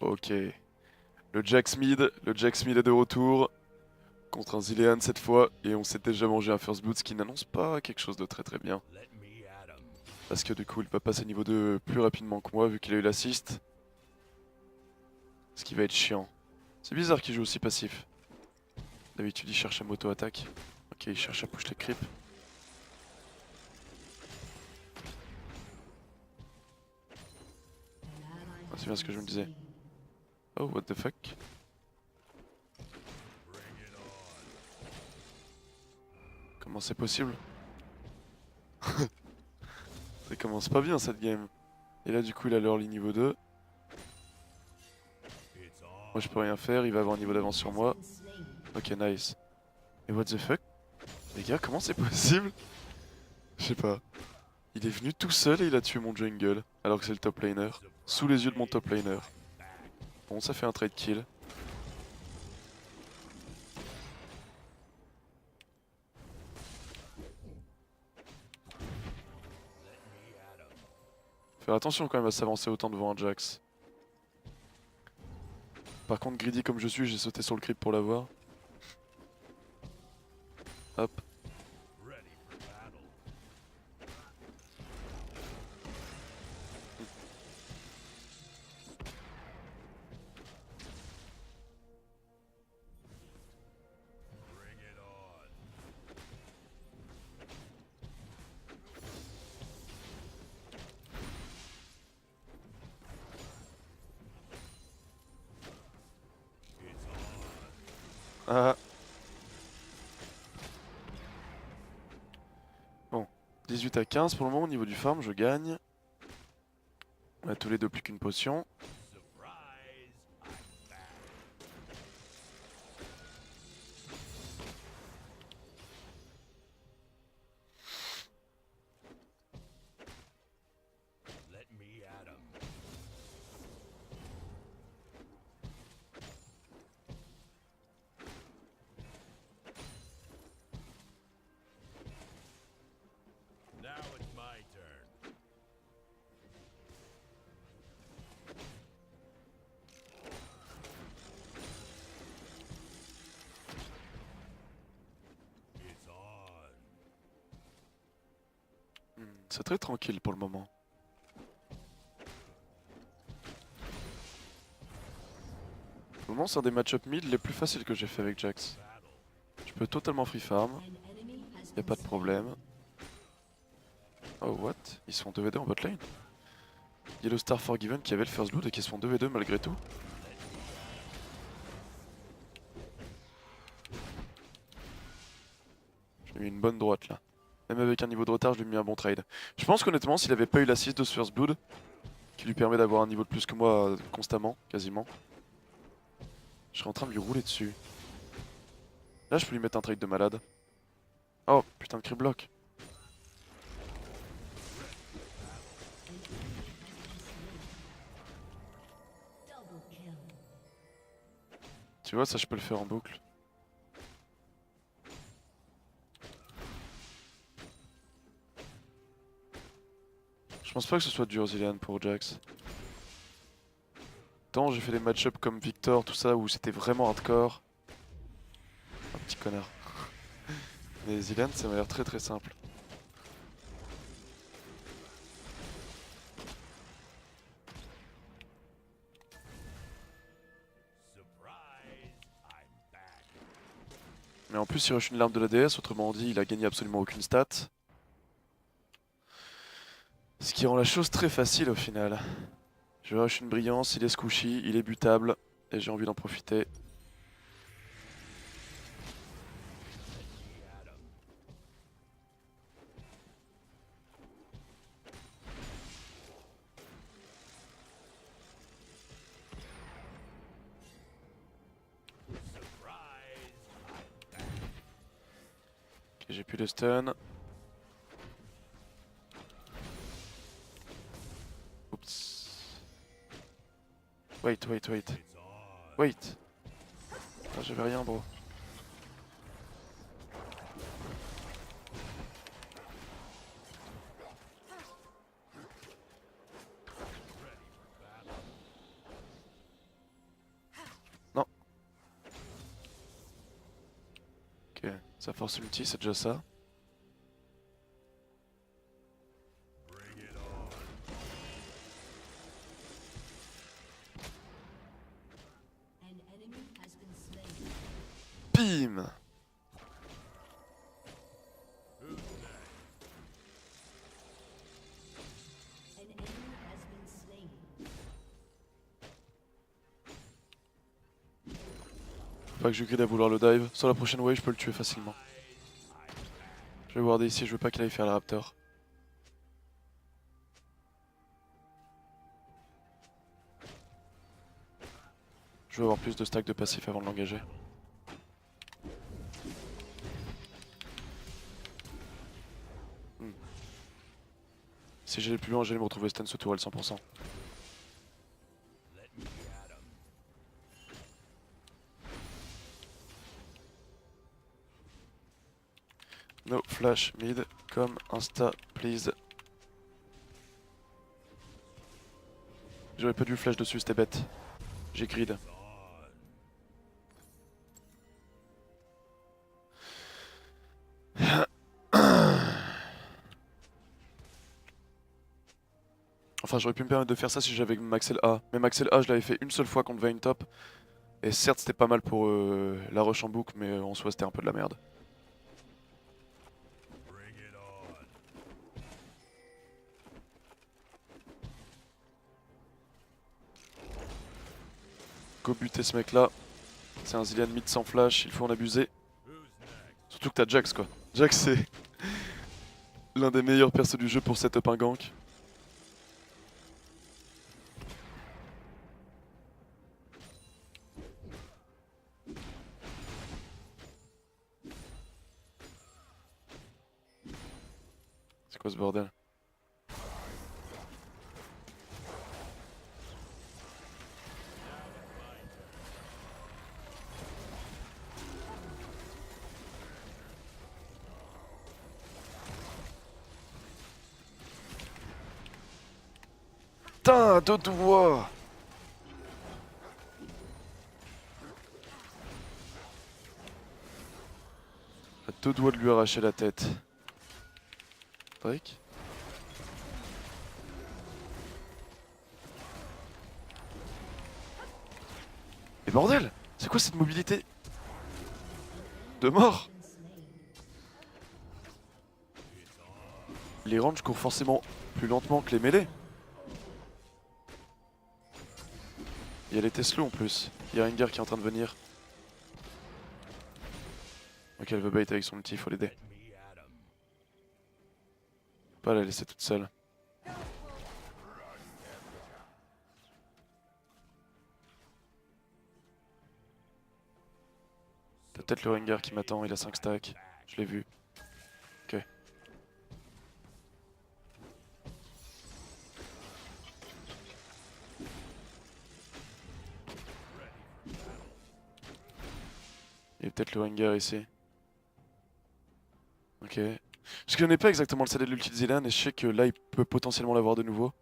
Ok. Le Jax mid est de retour. Contre un Zilean cette fois. Et on s'est déjà mangé un First Blood, ce qui n'annonce pas quelque chose de très très bien. Parce que du coup il va passer niveau 2 plus rapidement que moi vu qu'il a eu l'assist. Ce qui va être chiant. C'est bizarre qu'il joue aussi passif. D'habitude il cherche à m'auto-attaque. Ok, il cherche à push les creeps. Ah, c'est bien ce que je me disais. Oh, what the fuck? Comment c'est possible? Ça commence pas bien cette game. Et là du coup il a l'early niveau 2. Moi je peux rien faire, il va avoir un niveau d'avance sur moi. Ok, nice. Et what the fuck? Les gars, comment c'est possible? Je sais pas. Il est venu tout seul et il a tué mon jungle. Alors que c'est le top laner. Sous les yeux de mon top laner. Bon, ça fait un trade kill. Faire attention quand même à s'avancer autant devant un Jax. Par contre, greedy comme je suis, j'ai sauté sur le creep pour l'avoir. Hop. Ah. Bon. 18 à 15 pour le moment au niveau du farm, je gagne. On a tous les deux plus qu'une potion. C'est très tranquille pour le moment. Pour le moment, c'est un des match-up mid les plus faciles que j'ai fait avec Jax. Je peux totalement free farm. Y a pas de problème. Oh what? Ils se font 2v2 en bot lane? Yellow Star Forgiven qui avait le first blood et qui se font 2v2 malgré tout. Je lui ai mis une bonne droite là. Même avec un niveau de retard, je lui ai mis un bon trade. Je pense qu'honnêtement, s'il avait pas eu l'assist de ce first blood, qui lui permet d'avoir un niveau de plus que moi constamment, quasiment, je serais en train de lui rouler dessus. Là, je peux lui mettre un trade de malade. Oh putain de creep block. Tu vois, ça je peux le faire en boucle. Je pense pas que ce soit dur Zilean pour Jax. Tant j'ai fait des match-up comme Victor, tout ça, où c'était vraiment hardcore. Un petit connard. Mais Zilean, ça m'a l'air très très simple. Mais en plus, il rush une larme de la déesse, autrement dit, il a gagné absolument aucune stat. Ce qui rend la chose très facile au final. Je rush une brillance, il est squishy, il est butable, et j'ai envie d'en profiter. Ok, j'ai plus de stun. Oups. Wait, wait, wait. Wait. Ah, j'avais rien, bro. Ok, ça force ulti, c'est déjà ça. Bim! Pas que je grid à vouloir le dive. Sur la prochaine wave, je peux le tuer facilement. Je vais warder ici, je veux pas qu'il aille faire la raptor. Je veux avoir plus de stack de passif avant de l'engager. Si j'allais plus loin, j'allais me retrouver stun sous tourelle 100%. No flash mid, comme insta please. J'aurais pas dû flash dessus, c'était bête. J'ai grid. Enfin, j'aurais pu me permettre de faire ça si j'avais Maxel A. Mais Maxel A, je l'avais fait une seule fois contre Vayne top. Et certes, c'était pas mal pour la rush en boucle, mais en soi, c'était un peu de la merde. Go buter ce mec là. C'est un Zilean mid sans flash, il faut en abuser. Surtout que t'as Jax quoi. Jax c'est l'un des meilleurs persos du jeu pour setup un gank. C'est quoi ce bordel? Putain, deux doigts! À deux doigts de lui arracher la tête. Drake? Et bordel! C'est quoi cette mobilité? De mort! Les ranges courent forcément plus lentement que les mêlées. Il y a les Tesla en plus. Il y a Rengar qui est en train de venir. Ok, elle veut bait avec son ulti, il faut l'aider. Pas la laisser toute seule. T'as peut-être le Rengar qui m'attend, il a 5 stacks. Je l'ai vu. Ok. Il y a peut-être le Rengar ici. Ok. Je connais pas exactement le CD de l'ulti de Zilean et je sais que là il peut potentiellement l'avoir de nouveau.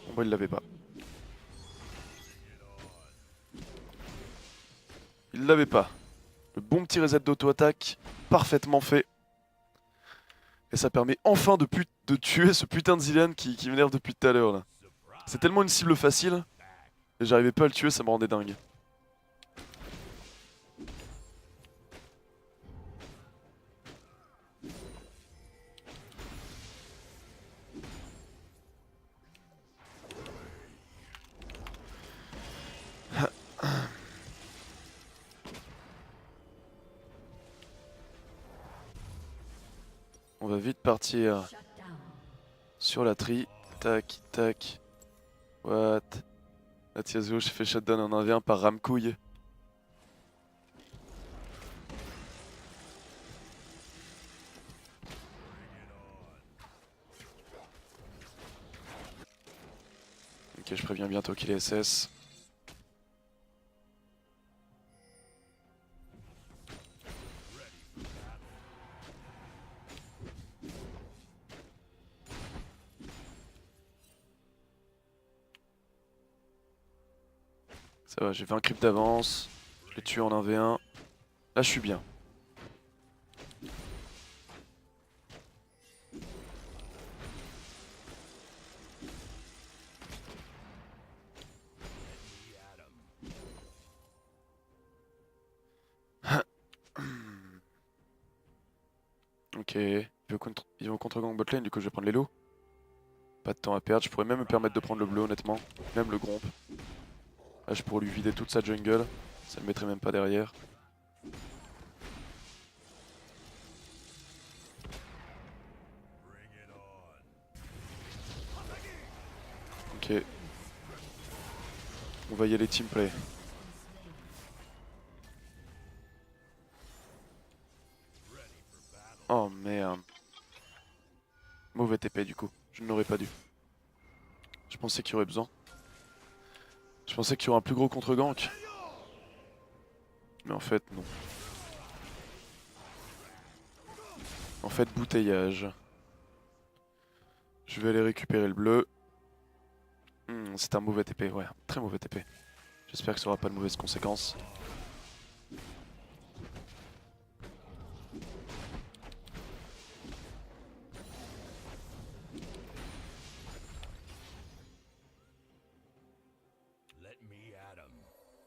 Bon bah il l'avait pas. Il l'avait pas. Le bon petit reset d'auto-attaque, parfaitement fait. Et ça permet enfin de tuer ce putain de Zilean qui m'énerve depuis tout à l'heure là. C'est tellement une cible facile, et j'arrivais pas à le tuer, ça me rendait dingue. On va vite partir sur la tri. Tac, tac. What? Atiazo, j'ai fait shutdown en 1v1 par Ramcouille. Ok, je préviens bientôt qu'il est SS. Ça va, j'ai 20 creeps d'avance. Je l'ai tué en 1v1. Là, je suis bien. Ok, ils vont contre-gang botlane, du coup je vais prendre les lots. Pas de temps à perdre, je pourrais même me permettre de prendre le bleu honnêtement, même le gromp. Là je pourrais lui vider toute sa jungle, ça le mettrait même pas derrière. Ok. On va y aller team play. Oh merde. Mauvais TP du coup, je n'aurais pas dû. Je pensais qu'il y aurait besoin. Je pensais qu'il y aurait un plus gros contre-gank. Mais en fait non. En fait bouteillage. Je vais aller récupérer le bleu. C'est un mauvais TP, ouais, un très mauvais TP. J'espère que ça aura pas de mauvaises conséquences.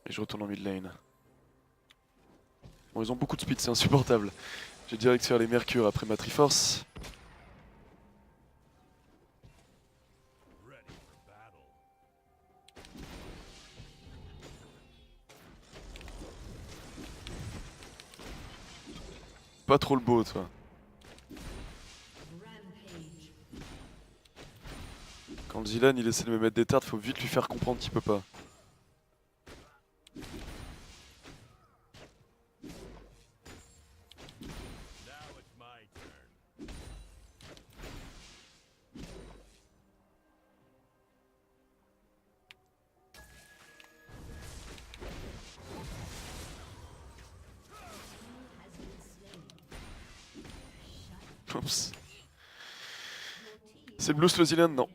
Et je retourne en mid lane. Bon, ils ont beaucoup de speed, c'est insupportable. J'ai direct faire les mercures après ma Triforce. Pas trop le beau, toi. Quand le Zilan il essaie de me mettre des tartes, faut vite lui faire comprendre qu'il peut pas. Oups. C'est Blue le Zilan? Non.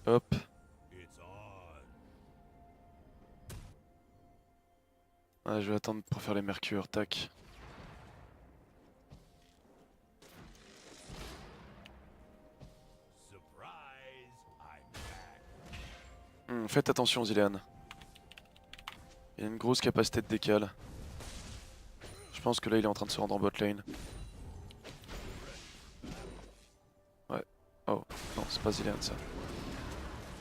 Hop. Ah, je vais attendre pour faire les mercures, tac. Faites attention Zilan. Il a une grosse capacité de décale. Je pense que là il est en train de se rendre en bot lane. Ouais. Oh, non, c'est pas Zilan ça.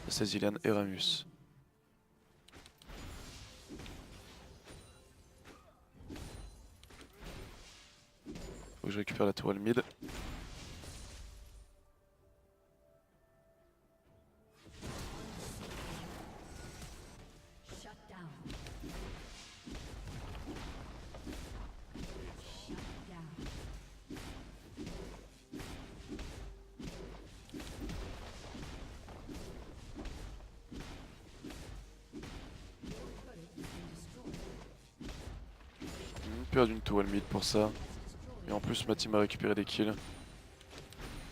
C'est Zilan et Ramus. Faut que je récupère la tourelle mid. Perdu une tourelle mid pour ça. Et en plus ma team a récupéré des kills.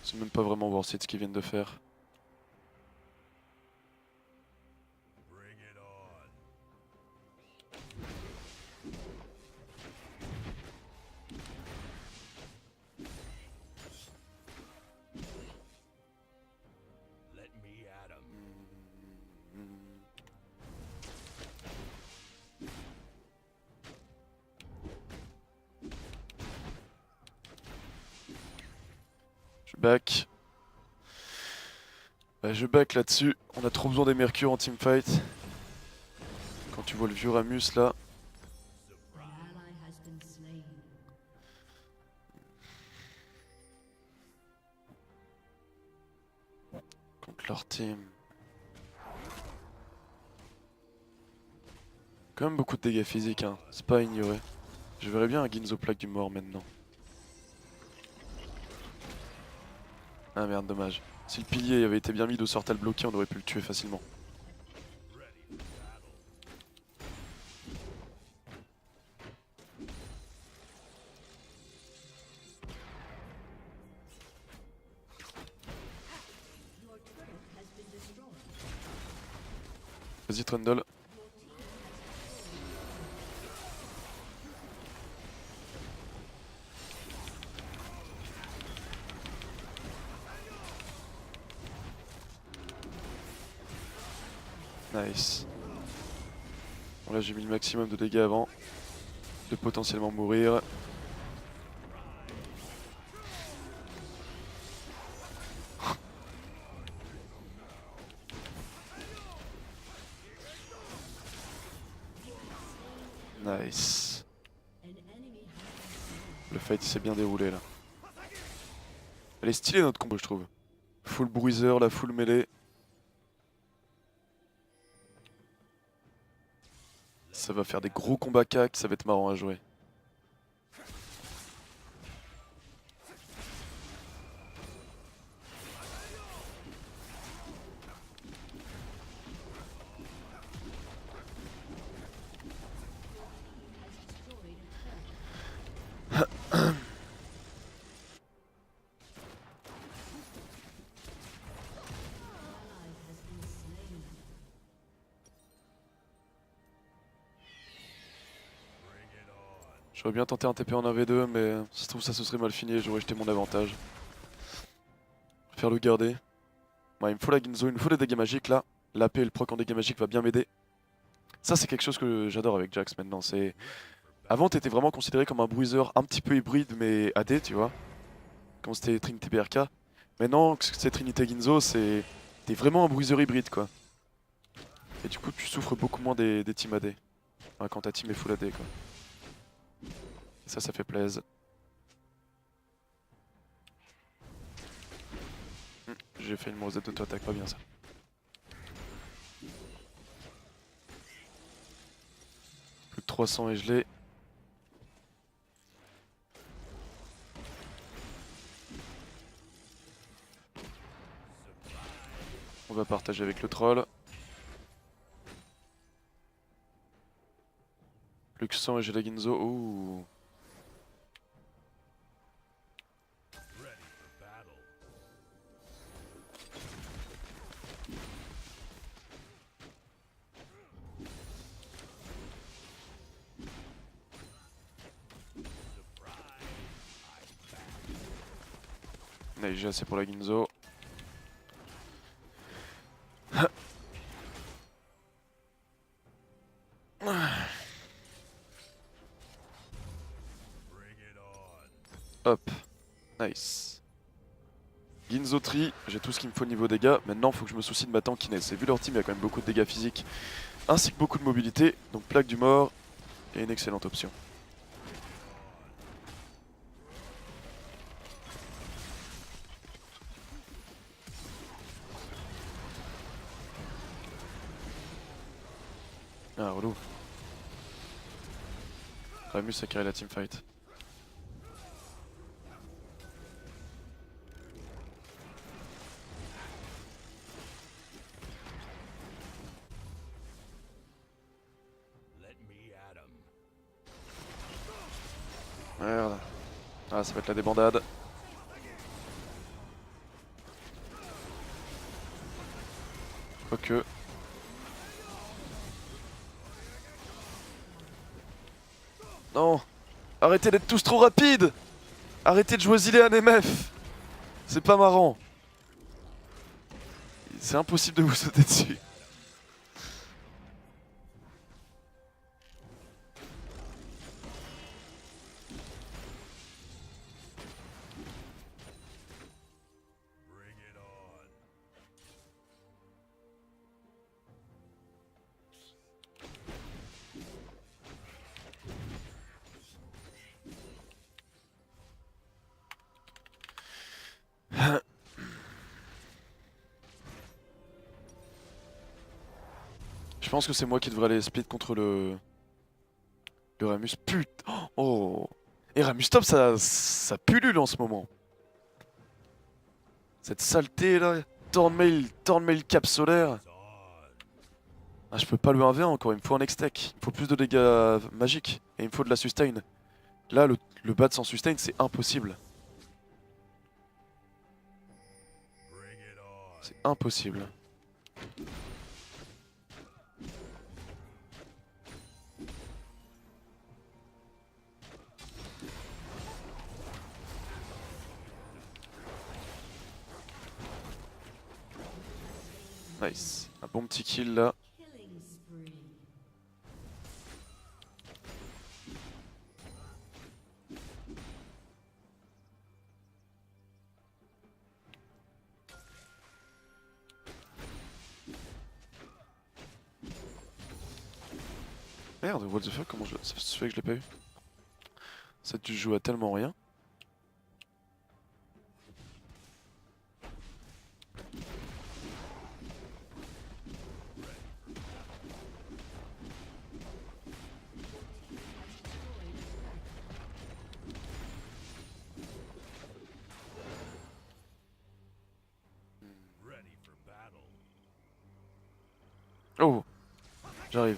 C'est même pas vraiment worth it ce qu'ils viennent de faire. Je back. Bah, je back là-dessus. On a trop besoin des mercures en teamfight. Quand tu vois le vieux Ramus là. Contre leur team. Quand même beaucoup de dégâts physiques, hein. C'est pas à ignorer. Je verrais bien un Ginzo plaque du mort maintenant. Ah merde, dommage. Si le pilier avait été bien mis de sorte à le bloquer, on aurait pu le tuer facilement. Vas-y Trundle. Nice. Bon là j'ai mis le maximum de dégâts avant de potentiellement mourir. Nice. Le fight s'est bien déroulé là. Elle est stylée notre combo je trouve. Full bruiser, la full mêlée. Ça va faire des gros combats cac, ça va être marrant à jouer. J'aurais bien tenté un TP en 1v2 mais si se trouve ça se serait mal fini et j'aurais jeté mon avantage. Je préfère le garder. Ouais, il me faut la Ginzo, il me faut les dégâts magiques là. L'AP et le proc en dégâts magiques va bien m'aider. Ça c'est quelque chose que j'adore avec Jax maintenant. C'est avant t'étais vraiment considéré comme un bruiser un petit peu hybride mais AD tu vois. Quand c'était Trinity BRK. Maintenant que c'est Trinity Ginzo c'est... T'es vraiment un bruiser hybride quoi. Et du coup tu souffres beaucoup moins des teams AD. Enfin, quand ta team est full AD quoi. Et ça fait plaisir. J'ai fait une rosette d'auto-attaque, pas bien ça. Plus que 300 et je l'ai. On va partager avec le troll. Plus que 100 et j'ai la Ginzo. Ouh. Allez, j'ai assez pour la Ginzo. Hop. Nice. Ginzo Tree, j'ai tout ce qu'il me faut niveau dégâts. Maintenant, il faut que je me soucie de ma tankiness. Et vu leur team, il y a quand même beaucoup de dégâts physiques. Ainsi que beaucoup de mobilité. Donc plaque du mort est une excellente option. Ah, relou. Ramus a carré la teamfight. Merde. Ah, ça va être la débandade. Quoique. Non. Arrêtez d'être tous trop rapides. Arrêtez de jouer Zilean MF. C'est pas marrant. C'est impossible de vous sauter dessus. Je pense que c'est moi qui devrais aller split contre le Ramus. Putain. Oh. Et Ramus top ça pullule en ce moment. Cette saleté là. Tornmail cap solaire. Ah, je peux pas le 1v1 encore, il me faut un next-tech. Il me faut plus de dégâts magiques. Et il me faut de la sustain. Là, le bat sans sustain, c'est impossible. C'est impossible. Nice. Un bon petit kill là. Merde, what the fuck, comment ça se fait que je l'ai pas eu? Ça tu joues à tellement rien. Oh, j'arrive.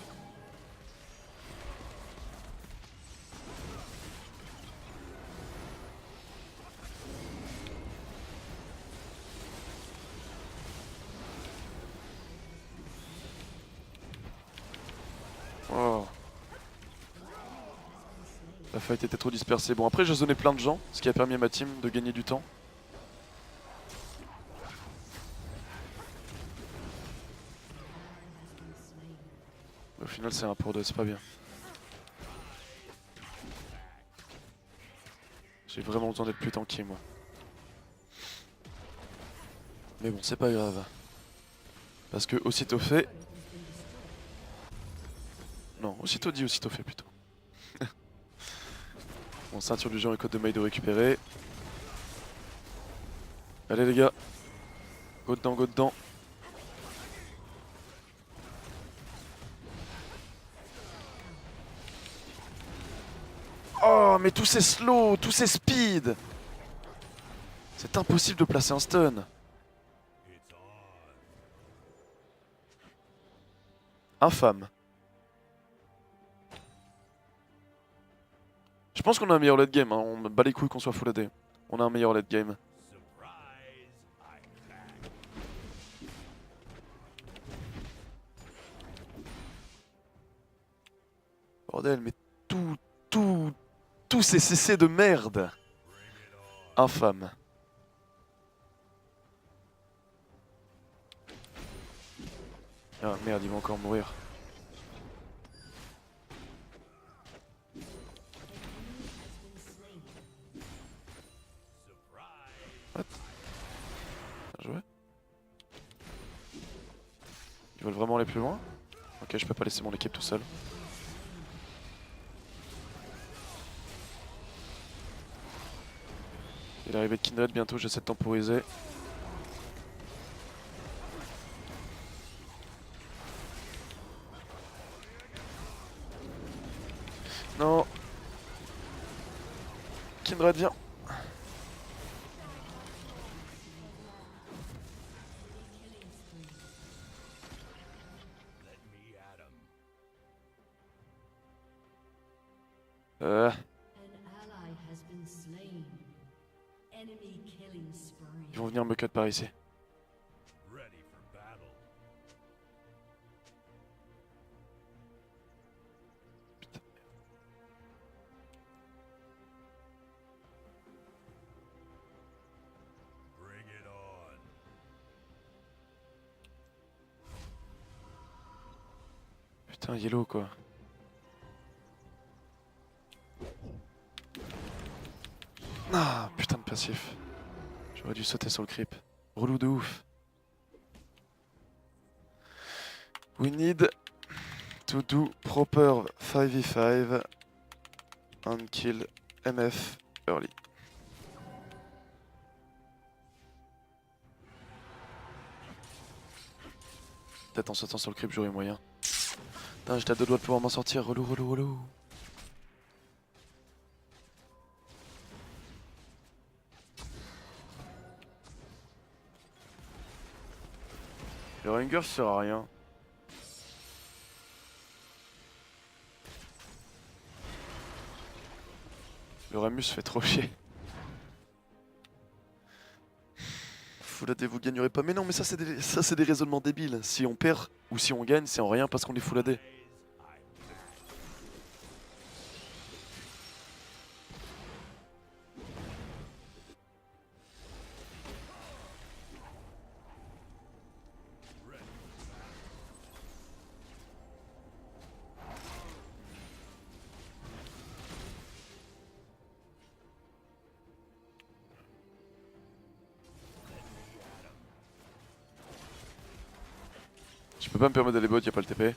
Oh. La fight était trop dispersée. Bon, après j'ai zoné plein de gens, ce qui a permis à ma team de gagner du temps. Au final c'est un pour deux, c'est pas bien. J'ai vraiment besoin d'être plus tanky moi. Mais bon, c'est pas grave. Parce que aussitôt fait... Non, aussitôt dit, aussitôt fait plutôt. Bon, ceinture du géant et code de maille de récupérer. Allez les gars. Go dedans, go dedans. Oh, mais tous ces slow, tous ces speed. C'est impossible de placer un stun. Infâme. Je pense qu'on a un meilleur late game, hein. On me bat les couilles qu'on soit full AD. On a un meilleur late game. Bordel, mais tous ces CC de merde. Infâme. Ah merde, il va encore mourir. What? Bien joué. Ils veulent vraiment aller plus loin? Ok, je peux pas laisser mon équipe tout seul. Il est arrivé de Kindred bientôt, j'essaie de temporiser. Non. Kindred, viens. Ils vont venir me cut par ici. Putain. Putain, yellow quoi. Ah, putain de passif. J'aurais dû sauter sur le creep. Relou de ouf. We need to do proper 5v5 and kill MF early. Peut-être en sautant sur le creep j'aurais moyen. Putain, j'étais à deux doigts de pouvoir m'en sortir. Relou, relou, relou. Le Ranger sert à rien. Le Ramus fait trop chier. Full AD, vous gagnerez pas. Mais non, mais ça c'est des raisonnements débiles. Si on perd ou si on gagne, c'est en rien parce qu'on est full AD. Je peux pas me permettre d'aller bot, y'a pas le TP. Le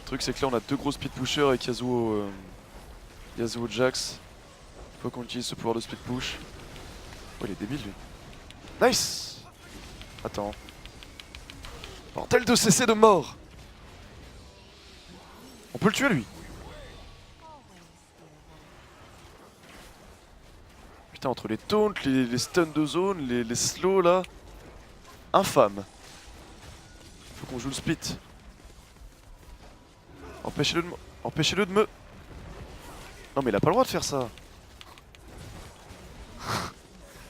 truc c'est que là on a deux gros speed pushers avec Yasuo, Yasuo Jax. Faut qu'on utilise ce pouvoir de speed push. Oh il est débile lui. Nice. Attends. Bordel de CC de mort. On peut le tuer lui. Putain entre les taunts, les stuns de zone, les slows là. Infâme. Faut qu'on joue le split. Empêchez-le de me... Non mais il a pas le droit de faire ça.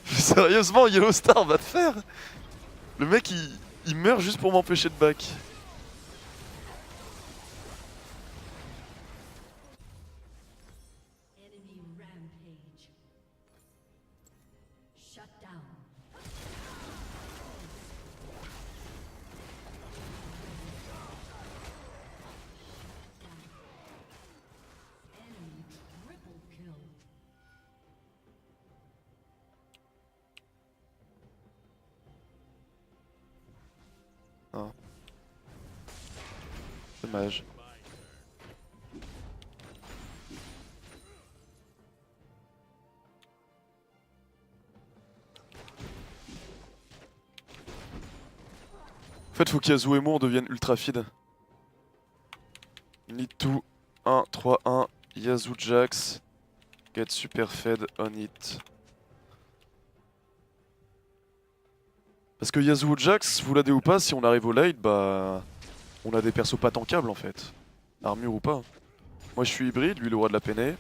Sérieusement, Yellow Star va te faire. Le mec il meurt juste pour m'empêcher de back. Enemy rampage. Shut down. Enemy triple kill. Ah. Dommage. En fait, faut qu'Yasuo et moi on devienne ultra feed. Need to 1, 3, 1, Yasuo Jax. Get super fed on it. Parce que Yasuo Jax, vous l'avez ou pas, si on arrive au late, bah. On a des persos pas tankables en fait. Armure ou pas. Moi je suis hybride, lui le roi de la peinée.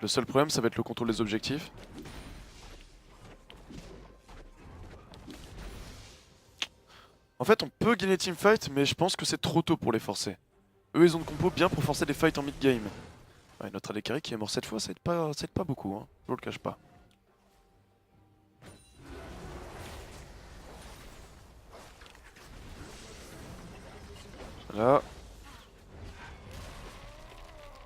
Le seul problème ça va être le contrôle des objectifs. En fait on peut gagner teamfight mais je pense que c'est trop tôt pour les forcer. Eux ils ont de compo bien pour forcer des fights en mid-game. Ouais, notre AD carry qui est mort cette fois ça aide pas beaucoup, hein. Je vous le cache pas. Là.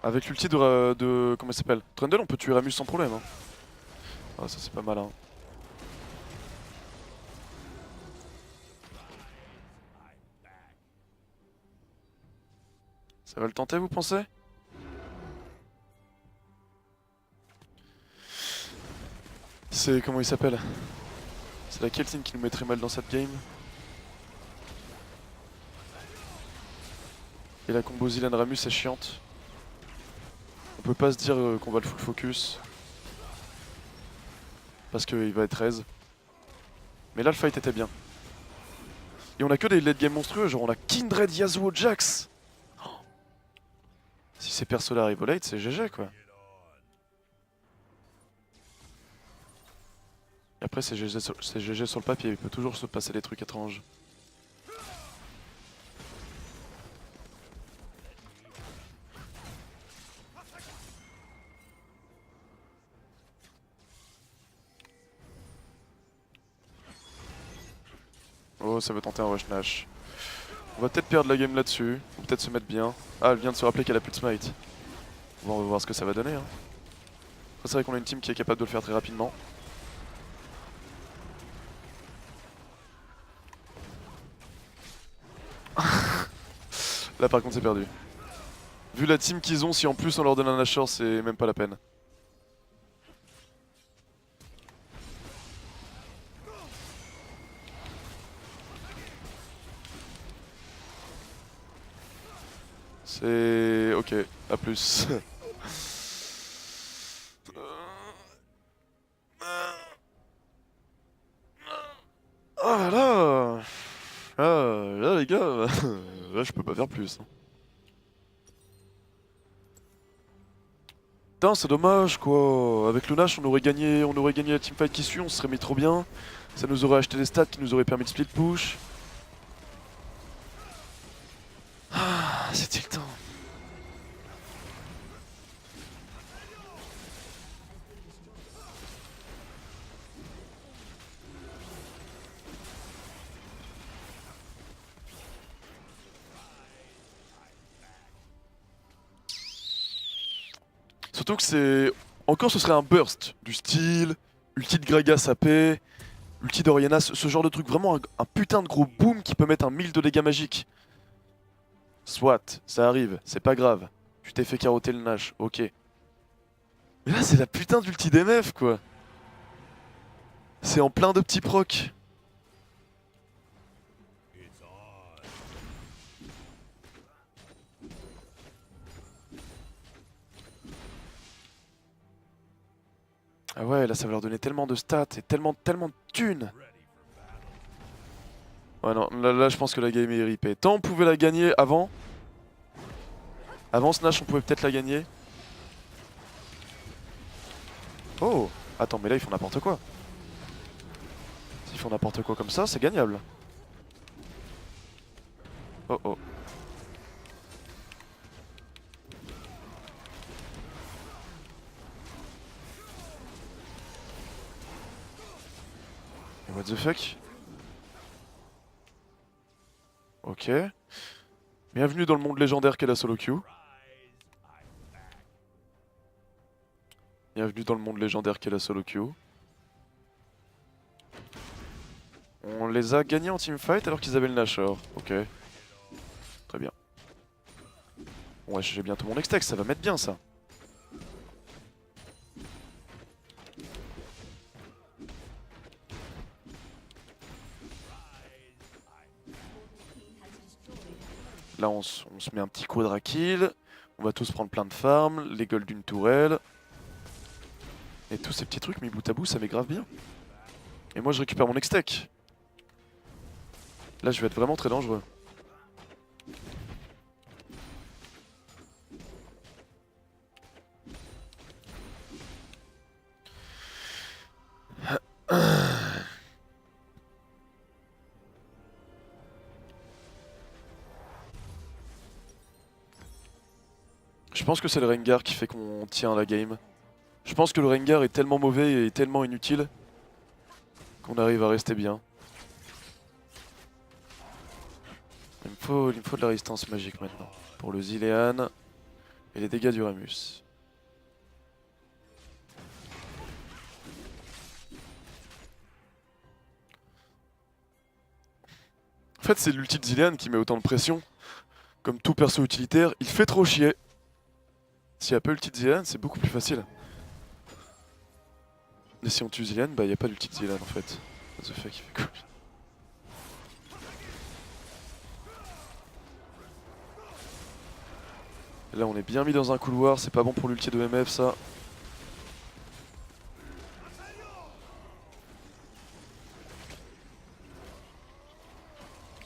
Avec l'ulti de comment il s'appelle, Trundle on peut tuer Ramus sans problème, hein. Ah ça c'est pas mal, hein. Ça va le tenter vous pensez? C'est comment il s'appelle? C'est la Keltine qui nous mettrait mal dans cette game. Et la combo Zilan Ramus est chiante. On peut pas se dire qu'on va le full focus. Parce qu'il va être raise. Mais là le fight était bien. Et on a que des late game monstrueux, genre on a Kindred, Yasuo, Jax. Oh. Si ces persos là arrivent au late, c'est GG quoi. Et après c'est GG sur le papier, il peut toujours se passer des trucs étranges. Oh ça veut tenter un rush Nash. On va peut-être perdre la game là-dessus, ou peut-être se mettre bien. Ah elle vient de se rappeler qu'elle a plus de smite. On va voir ce que ça va donner, hein. C'est vrai qu'on a une team qui est capable de le faire très rapidement. Là par contre c'est perdu. Vu la team qu'ils ont, si en plus on leur donne un Nashor, c'est même pas la peine. C'est... ok, à plus. Ah là, là les gars, là je peux pas faire plus, hein. Putain c'est dommage quoi, avec le Nash on aurait gagné la teamfight qui suit, on se serait mis trop bien. Ça nous aurait acheté des stats qui nous auraient permis de split push. Ah, c'était le temps. Surtout que c'est... Encore ce serait un burst du style, ulti de Gragas AP, ulti d'Oriana, ce genre de truc. Vraiment un putain de gros boom qui peut mettre un 1000 de dégâts magiques. Soit, ça arrive, c'est pas grave. Tu t'es fait carotter le Nash, ok. Mais là c'est la putain d'ulti d'MF quoi. C'est en plein de petits procs. Ah ouais, là ça va leur donner tellement de stats et tellement de thunes. Ouais non, là je pense que la game est ripée. Tant on pouvait la gagner avant. Avant Snash on pouvait peut-être la gagner. Oh, attends mais là ils font n'importe quoi. S'ils font n'importe quoi comme ça, c'est gagnable. Oh oh. What the fuck? Ok. Bienvenue dans le monde légendaire qu'est la solo queue. Bienvenue dans le monde légendaire qu'est la solo queue. On les a gagnés en teamfight alors qu'ils avaient le Nashor. Ok. Très bien. Ouais, j'ai bientôt mon Hextech, ça va mettre bien ça. Là on se met un petit coup de Drakil. On va tous prendre plein de farms, les golds d'une tourelle. Et tous ces petits trucs mis bout à bout, ça met grave bien. Et moi je récupère mon Hextech. Là je vais être vraiment très dangereux. Je pense que c'est le Rengar qui fait qu'on tient la game. Je pense que le Rengar est tellement mauvais et tellement inutile qu'on arrive à rester bien. Il me faut de la résistance magique maintenant. Pour le Zilean et les dégâts du Ramus. En fait c'est l'ulti de Zilean qui met autant de pression. Comme tout perso utilitaire, il fait trop chier. S'il n'y a pas l'ulti de Zilean, c'est beaucoup plus facile. Et si on tue Zilean, bah y a pas d'ulti de Zilean en fait. What the fuck, il fait quoi? Là on est bien mis dans un couloir, c'est pas bon pour l'ulti de MF ça.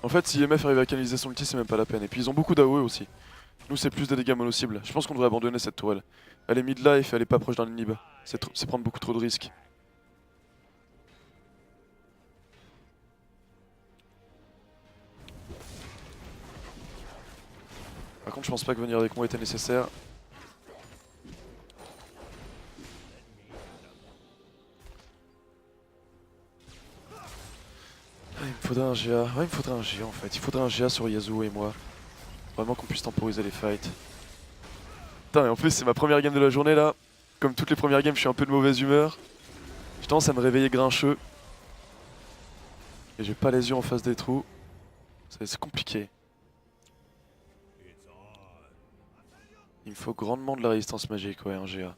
En fait si MF arrive à canaliser son ulti c'est même pas la peine. Et puis ils ont beaucoup d'AOE aussi. Nous c'est plus des dégâts mono-cibles. Je pense qu'on devrait abandonner cette tourelle. Elle est mid-life et elle est pas proche d'un inhib. C'est prendre beaucoup trop de risques. Par contre je pense pas que venir avec moi était nécessaire. Ah, il me faudrait un GA. Ouais il me faudrait un GA en fait. Il faudrait un GA sur Yasuo et moi. Vraiment qu'on puisse temporiser les fights. Putain et en plus c'est ma première game de la journée là. Comme toutes les premières games je suis un peu de mauvaise humeur. J'ai tendance à me réveiller grincheux. Et j'ai pas les yeux en face des trous. C'est compliqué. Il me faut grandement de la résistance magique, ouais, un GA.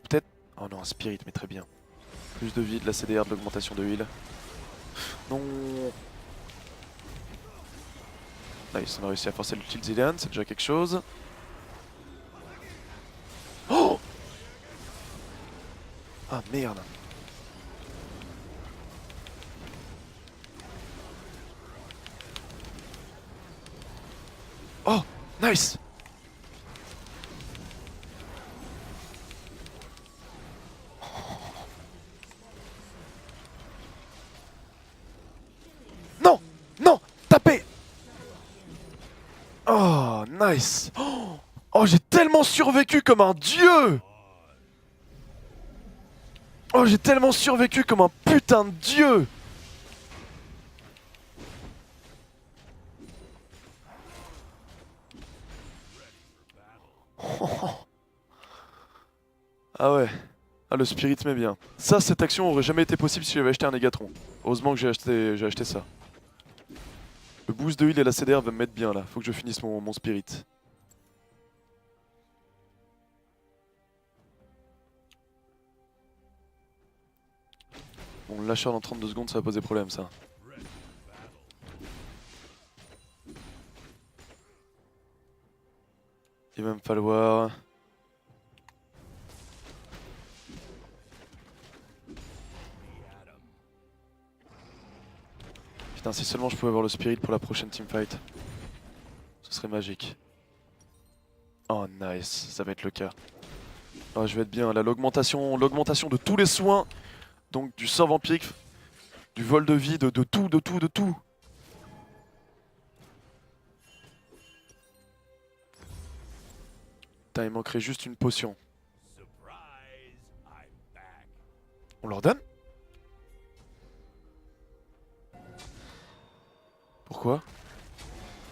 Peut-être... Oh non, un Spirit, mais très bien. Plus de vie, de la CDR, de l'augmentation de heal. Non. Nice, on a réussi à forcer l'ulti de Zilean, c'est déjà quelque chose. Oh! Ah merde. Oh! Nice! Non! Non! Tapez! Oh, nice! Oh, j'ai tellement survécu comme un dieu! Oh, j'ai tellement survécu comme un putain de dieu! Ah ouais. Ah, le spirit met bien. Ça, cette action aurait jamais été possible si j'avais acheté un Négatron. Heureusement que j'ai acheté ça. Le boost de heal et la CDR va me mettre bien là. Faut que je finisse mon spirit. Bon, le lâcheur dans 32 secondes, ça va poser problème ça. Il va me falloir... Putain, si seulement je pouvais avoir le spirit pour la prochaine teamfight. Ce serait magique. Oh nice, ça va être le cas. Oh, je vais être bien là, l'augmentation de tous les soins. Donc du sort vampirique, du vol de vie, de tout. Putain, il manquerait juste une potion. On leur donne? Pourquoi?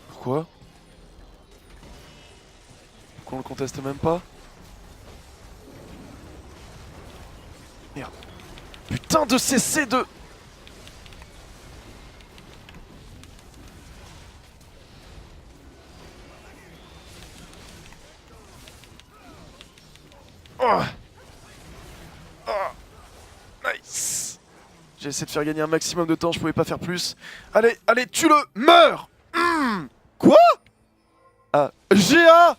Pourquoi on le conteste même pas? Merde. Putain de cesser de... Oh. Oh. Nice. J'ai essayé de faire gagner un maximum de temps, je pouvais pas faire plus. Allez, allez, tue-le! Meurs! Quoi? Ah, GA!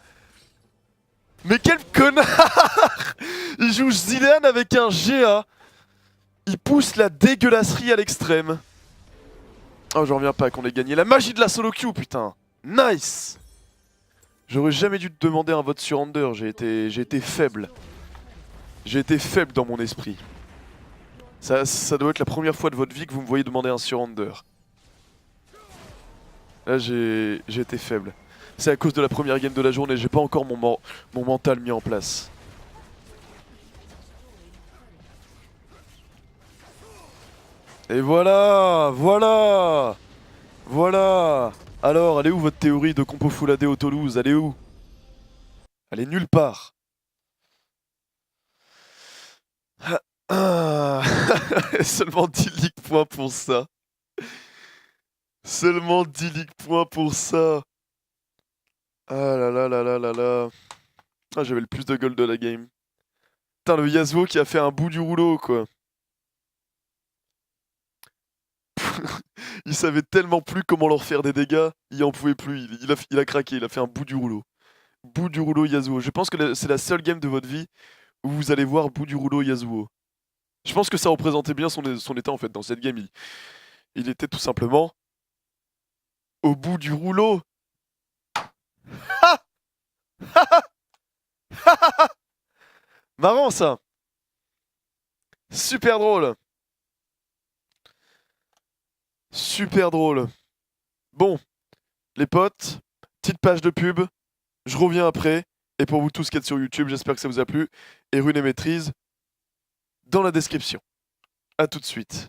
Mais quel connard! Il joue Zilean avec un GA. Il pousse la dégueulasserie à l'extrême. Oh, j'en reviens pas qu'on ait gagné. La magie de la solo queue, putain. Nice! J'aurais jamais dû te demander un vote sur Under, j'ai été faible. J'ai été faible dans mon esprit. Ça doit être la première fois de votre vie que vous me voyez demander un surrender. Là j'ai été faible. C'est à cause de la première game de la journée, j'ai pas encore mon mental mis en place. Et voilà. Alors, elle est où votre théorie de compo full AD au Toulouse? Elle est où? Elle est nulle part. Ah. Seulement 10 league points pour ça. Seulement 10 league points pour ça. Ah là là là là là là. Ah, j'avais le plus de gold de la game. Putain, le Yasuo qui a fait un bout du rouleau, quoi. Il savait tellement plus comment leur faire des dégâts, il en pouvait plus, il a craqué, il a fait un bout du rouleau. Bout du rouleau Yasuo. Je pense que c'est la seule game de votre vie où vous allez voir bout du rouleau Yasuo. Je pense que ça représentait bien son état en fait dans cette game. Il était tout simplement au bout du rouleau. Marrant ça. Super drôle. Super drôle. Bon, les potes, petite page de pub. Je reviens après. Et pour vous tous qui êtes sur YouTube, j'espère que ça vous a plu. Et Rune et Maîtrise dans la description. A tout de suite.